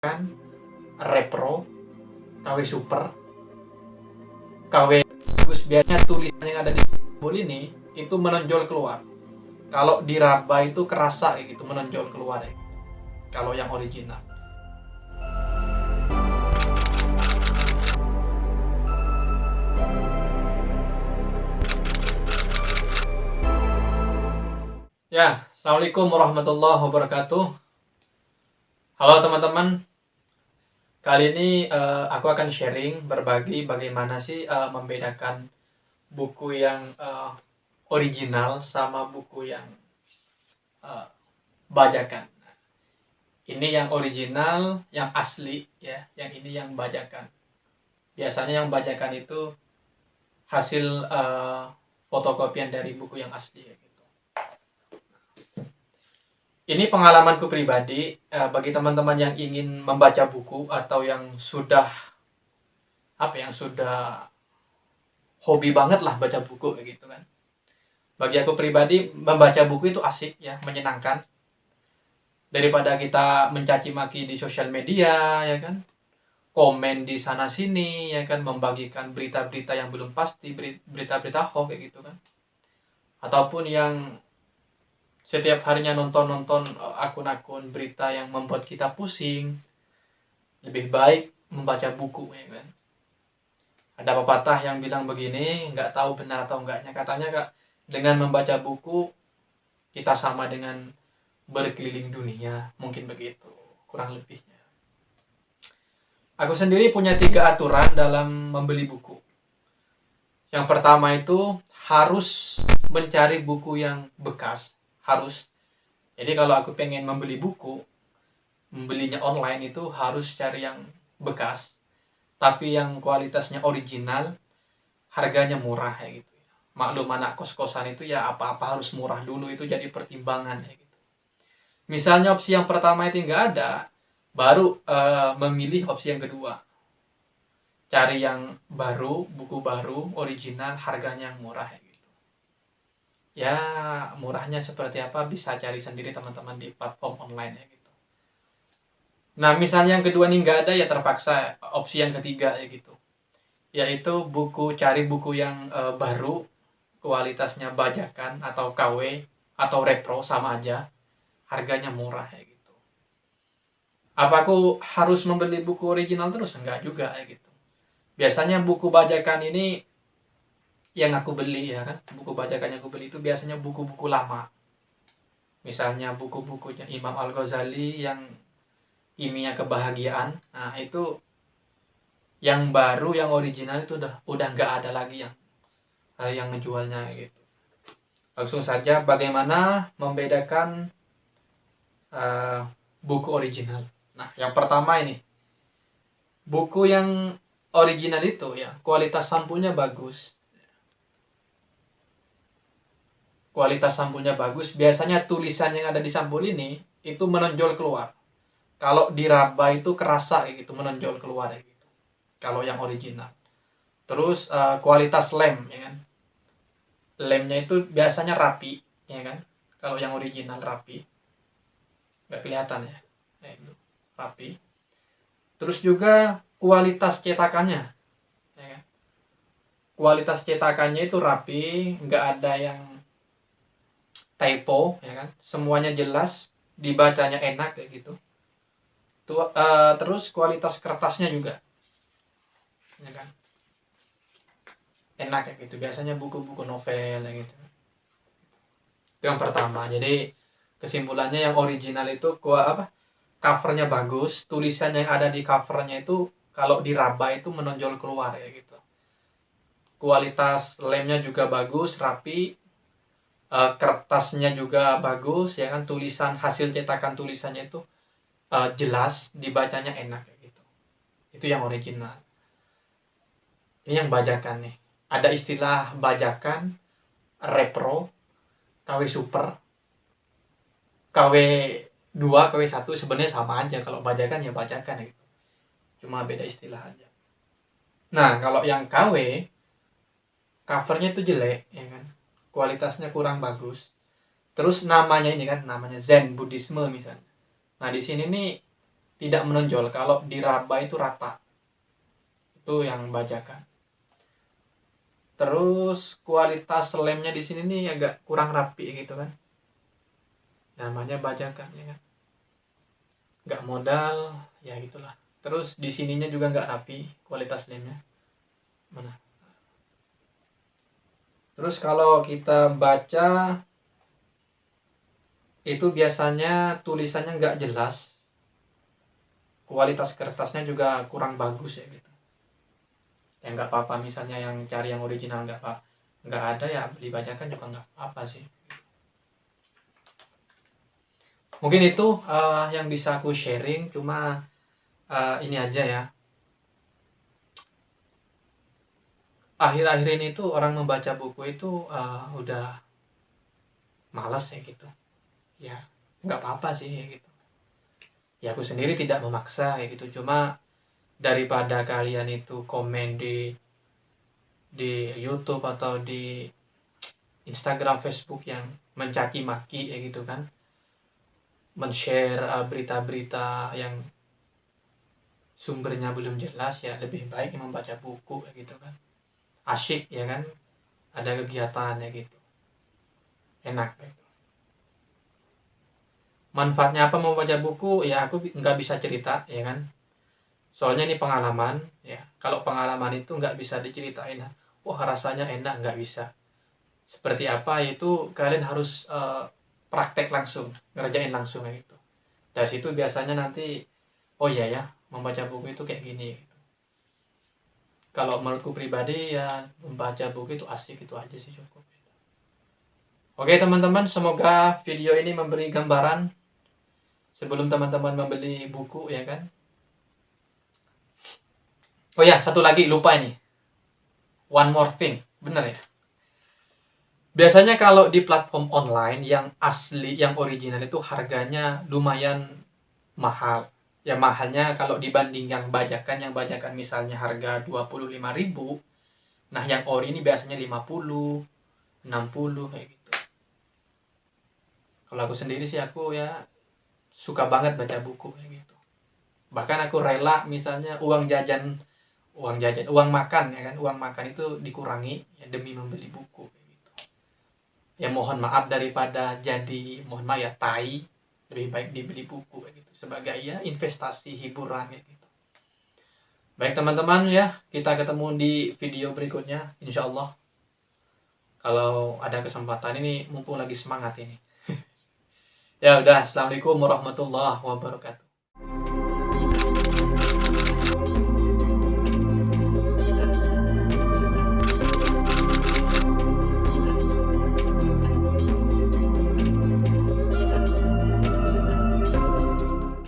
kan Repro, KW Super, KW bagus. Biasanya tulisan yang ada di simbol ini itu menonjol keluar. Kalau diraba itu kerasa gitu, menonjol keluar ya. Kalau yang original. Ya, Assalamualaikum warahmatullahi wabarakatuh. Halo teman-teman. Kali ini aku akan sharing, berbagi bagaimana sih membedakan buku yang original sama buku yang bajakan. Ini yang original, yang asli ya, yang ini yang bajakan. Biasanya yang bajakan itu hasil fotokopian dari buku yang asli ya, gitu. Ini pengalamanku pribadi, bagi teman-teman yang ingin membaca buku atau yang sudah hobi banget lah baca buku kayak gitu kan. Bagi aku pribadi, membaca buku itu asik ya, menyenangkan. Daripada kita mencaci maki di sosial media ya kan, komen di sana sini ya kan, membagikan berita-berita yang belum pasti, berita-berita hoax kayak gitu kan. Ataupun yang setiap harinya nonton akun-akun berita yang membuat kita pusing. Lebih baik membaca buku ya kan. Ada pepatah yang bilang begini, nggak tahu benar atau enggaknya, katanya Kak, dengan membaca buku kita sama dengan berkeliling dunia, mungkin begitu kurang lebihnya. Aku sendiri punya 3 aturan dalam membeli buku. Yang pertama itu harus mencari buku yang bekas, harus. Jadi kalau aku pengen membeli buku, membelinya online itu harus cari yang bekas, tapi yang kualitasnya original, harganya murah ya gitu. Maklum anak kos-kosan itu ya apa-apa harus murah dulu, itu jadi pertimbangan ya gitu. Misalnya opsi yang pertama itu nggak ada, baru memilih opsi yang kedua. Cari yang baru, buku baru, original, harganya yang murah ya gitu. Ya murahnya seperti apa bisa cari sendiri teman-teman di platform online ya gitu. Nah misalnya yang kedua ini nggak ada, ya terpaksa opsi yang ketiga ya gitu. Yaitu cari buku yang baru, kualitasnya bajakan atau KW atau repro sama aja, harganya murah ya gitu. Apa aku harus membeli buku original terus? Enggak juga ya gitu. Biasanya buku bajakan ini yang aku beli ya kan, buku bajakan yang aku beli itu biasanya buku-buku lama. Misalnya buku-bukunya Imam Al-Ghazali yang Kimia Kebahagiaan. Nah, itu yang baru, yang original itu udah nggak ada lagi yang ngejualnya gitu. Langsung saja, bagaimana membedakan buku original. Nah, yang pertama ini, buku yang original itu ya, kualitas sampulnya bagus. Kualitas sampulnya bagus, biasanya tulisan yang ada di sampul ini itu menonjol keluar. Kalau diraba itu kerasa gitu, menonjol keluar gitu. Kalau yang original. Terus kualitas lem ya kan. Lemnya itu biasanya rapi ya kan. Kalau yang original rapi. Nggak kelihatan ya. Nah, itu rapi. Terus juga kualitas cetakannya ya kan? Kualitas cetakannya itu rapi, nggak ada yang typo ya kan, semuanya jelas, dibacanya enak kayak gitu. Terus kualitas kertasnya juga ya kan, enak kayak gitu. Biasanya buku-buku novel ya gitu. Itu yang pertama. Jadi kesimpulannya yang original itu covernya bagus, tulisan yang ada di covernya itu kalau diraba itu menonjol keluar ya gitu. Kualitas lemnya juga bagus, rapi, kertasnya juga bagus ya kan, tulisan hasil cetakan tulisannya itu jelas, dibacanya enak kayak gitu. Itu yang original. Ini yang bajakan nih. Ada istilah bajakan, repro, KW super, KW 2, KW 1 sebenarnya sama aja. Kalau bajakan ya bajakan gitu. Cuma beda istilah aja. Nah, kalau yang KW, covernya itu jelek ya kan. Kualitasnya kurang bagus. Terus namanya ini kan, namanya Zen Buddhisme misalnya. Nah, di sini nih tidak menonjol, kalau diraba itu rata. Itu yang bajakan. Terus kualitas lemnya di sini nih agak kurang rapi gitu kan. Namanya bajakan ya kan. Nggak modal, ya gitulah. Terus di sininya juga nggak rapi kualitas lemnya. Mana? Terus kalau kita baca itu biasanya tulisannya nggak jelas, kualitas kertasnya juga kurang bagus ya gitu. Ya nggak apa-apa, misalnya yang cari yang original nggak ada ya beli bajakan juga nggak apa sih. Mungkin itu yang bisa aku sharing, cuma ini aja ya. Akhir-akhir ini tuh orang membaca buku itu udah malas ya gitu. Ya nggak apa-apa sih ya gitu. Ya aku sendiri tidak memaksa ya gitu. Cuma daripada kalian itu komen di YouTube atau di Instagram, Facebook yang mencaci maki ya gitu kan, men-share berita-berita yang sumbernya belum jelas, ya lebih baik membaca buku ya gitu kan. Asyik ya kan, ada kegiatan ya gitu, enak gitu. Manfaatnya apa membaca buku? Ya aku nggak bisa cerita ya kan, soalnya ini pengalaman ya. Kalau pengalaman itu nggak bisa diceritain, wah rasanya enak, nggak bisa. Seperti apa itu kalian harus praktek langsung, ngerjain langsung kayak gitu. Dari situ biasanya nanti, oh iya ya, membaca buku itu kayak gini. Kalau menurutku pribadi ya, membaca buku itu asik, itu aja sih cukup. Oke teman-teman, semoga video ini memberi gambaran sebelum teman-teman membeli buku ya kan. Oh ya, satu lagi lupa ini. One more thing, bener ya. Biasanya kalau di platform online yang asli, yang original itu harganya lumayan mahal. Ya mahalnya kalau dibanding yang bajakan misalnya harga 25.000. Nah, yang ori ini biasanya 50, 60 kayak gitu. Kalau aku sendiri sih aku ya suka banget baca buku kayak gitu. Bahkan aku rela misalnya uang makan ya kan, uang makan itu dikurangi ya demi membeli buku kayak gitu. Ya mohon maaf, daripada jadi mohon maaf ya tai, lebih baik dibeli buku kayak gitu sebagai ya investasi hiburan kayak gitu. Baik teman-teman ya, kita ketemu di video berikutnya insya Allah. Kalau ada kesempatan ini, mumpung lagi semangat ini. Ya udah, assalamualaikum warahmatullahi wabarakatuh.